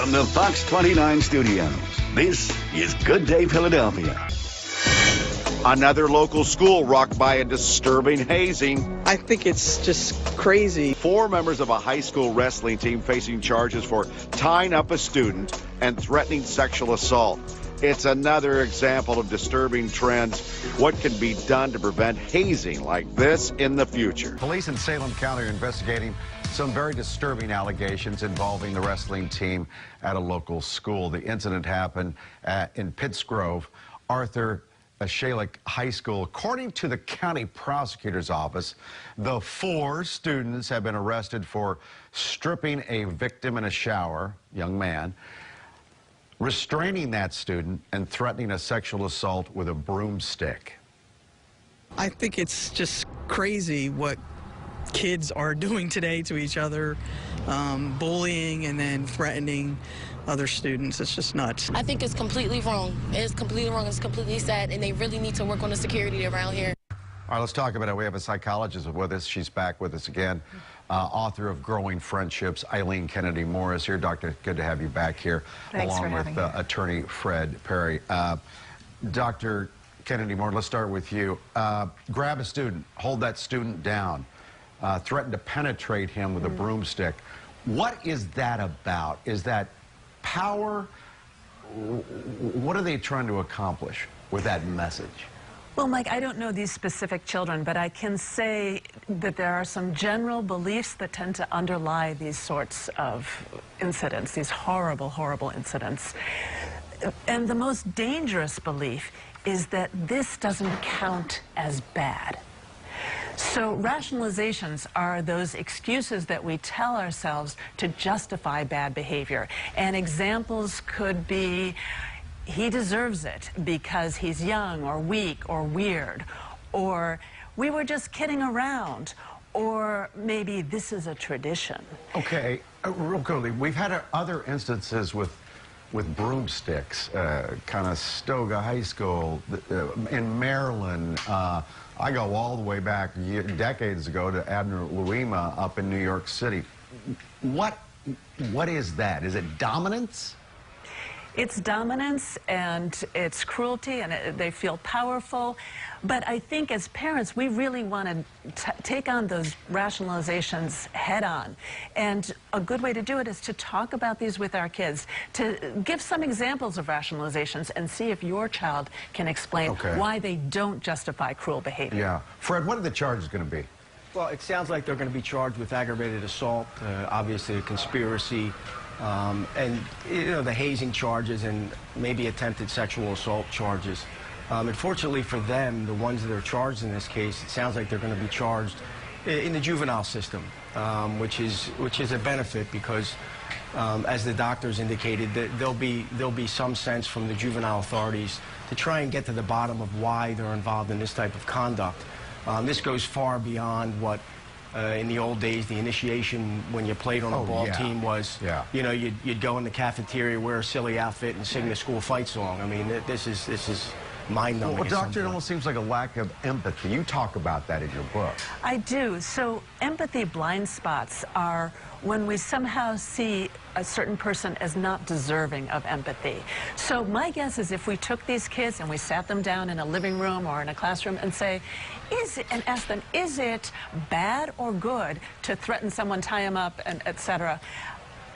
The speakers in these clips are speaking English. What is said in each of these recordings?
From the Fox 29 studios, this is Good Day Philadelphia. Another local school rocked by a disturbing hazing. I think it's just crazy. 4 members of a high school wrestling team facing charges for tying up a student and threatening sexual assault. It's another example of disturbing trends. What can be done to prevent hazing like this in the future? Police in Salem County are investigating some very disturbing allegations involving the wrestling team at a local school. The incident happened in Pittsgrove, Arthur Schalick High School. According to the county prosecutor's office, the 4 students have been arrested for stripping a victim in a shower, young man, restraining that student, and threatening a sexual assault with a broomstick. I think it's just crazy what kids are doing today to each other, bullying and then threatening other students. It's just nuts. I think it's completely wrong. It's completely wrong. It's completely sad, and they really need to work on the security around here. All right, let's talk about it. We have a psychologist with us. She's back with us again. Author of Growing Friendships, Eileen Kennedy-Moore is here. Doctor, good to have you back here. Thanks along for with having me. Attorney Fred Perry. Dr. Kennedy-Moore, let's start with you. Grab a student, hold that student down, threaten to penetrate him with a broomstick. What is that about? Is that power? What are they trying to accomplish with that message? Well, Mike, I don't know these specific children, but I can say that there are some general beliefs that tend to underlie these sorts of incidents, these horrible, horrible incidents. And the most dangerous belief is that this doesn't count as bad. So rationalizations are those excuses that we tell ourselves to justify bad behavior. And examples could be, he deserves it because he's young or weak or weird, or we were just kidding around, or maybe this is a tradition. Okay, real quickly, we've had other instances with broomsticks, Conestoga High School, in Maryland. I go all the way back decades ago to Abner Louima up in New York City. What is that? Is it dominance? It's dominance and it's cruelty, and they feel powerful. But I think as parents, we really want to take on those rationalizations head on. And a good way to do it is to talk about these with our kids, to give some examples of rationalizations and see if your child can explain why they don't justify cruel behavior. Yeah. Fred, what are the charges going to be? Well, it sounds like they're going to be charged with aggravated assault, obviously a conspiracy, and the hazing charges and maybe attempted sexual assault charges. Unfortunately for them, the ones that are charged in this case, it sounds like they're going to be charged in the juvenile system, which is a benefit because, as the doctors indicated, that there'll be some sense from the juvenile authorities to try and get to the bottom of why they're involved in this type of conduct. This goes far beyond what in the old days, the initiation when you played on a ball team was, you'd go in the cafeteria, wear a silly outfit, and sing the school fight song. I mean, this is mind-numbing. Well, Doctor, it almost seems like a lack of empathy. You talk about that in your book. I do. So empathy blind spots are when we somehow see a certain person as not deserving of empathy. So my guess is if we took these kids and we sat them down in a living room or in a classroom and say, and ask them, is it bad or good to threaten someone, tie them up, and etc.?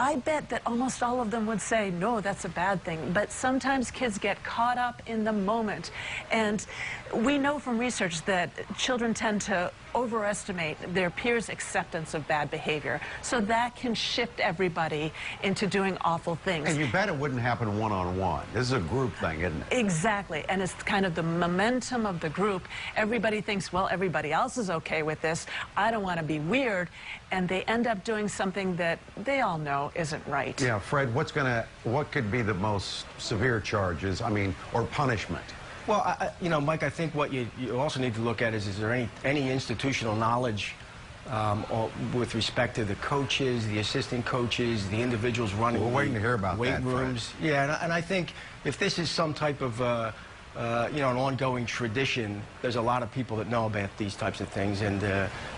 I bet that almost all of them would say, no, that's a bad thing. But sometimes kids get caught up in the moment. And we know from research that children tend to overestimate their peers' acceptance of bad behavior. So that can shift everybody into doing awful things. And you bet it wouldn't happen one-on-one. This is a group thing, isn't it? Exactly. And it's kind of the momentum of the group. Everybody thinks, well, everybody else is okay with this. I don't want to be weird. And they end up doing something that they all know isn't right. Yeah, Fred, what could be the most severe charges, or punishment? Well, Mike, I think what you also need to look at is there any institutional knowledge with respect to the coaches, the assistant coaches, the individuals running We're waiting to hear about weight that, rooms. Fred. Yeah, and I think if this is some type of you know, an ongoing tradition. There's a lot of people that know about these types of things, and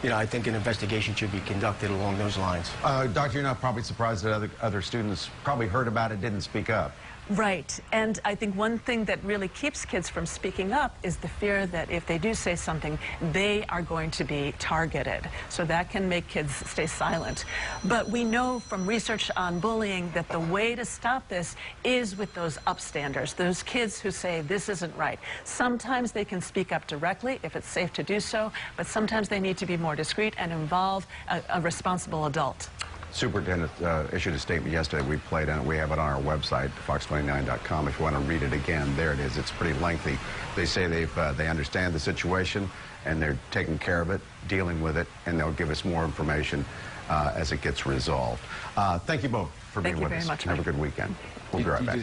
you know, I think an investigation should be conducted along those lines. Doctor, you're not probably surprised that other students probably heard about it, didn't speak up. Right, and I think one thing that really keeps kids from speaking up is the fear that if they do say something, they are going to be targeted. So that can make kids stay silent. But we know from research on bullying that the way to stop this is with those upstanders, those kids who say this isn't right. Sometimes they can speak up directly if it's safe to do so, but sometimes they need to be more discreet and involve a responsible adult. Superintendent issued a statement yesterday. We played on it. We have it on our website, fox29.com. If you want to read it again, there it is. It's pretty lengthy. They say they understand the situation and they're taking care of it, dealing with it, and they'll give us more information as it gets resolved. Thank you both for being with us. Thank you very much. Have a good weekend. We'll be right back.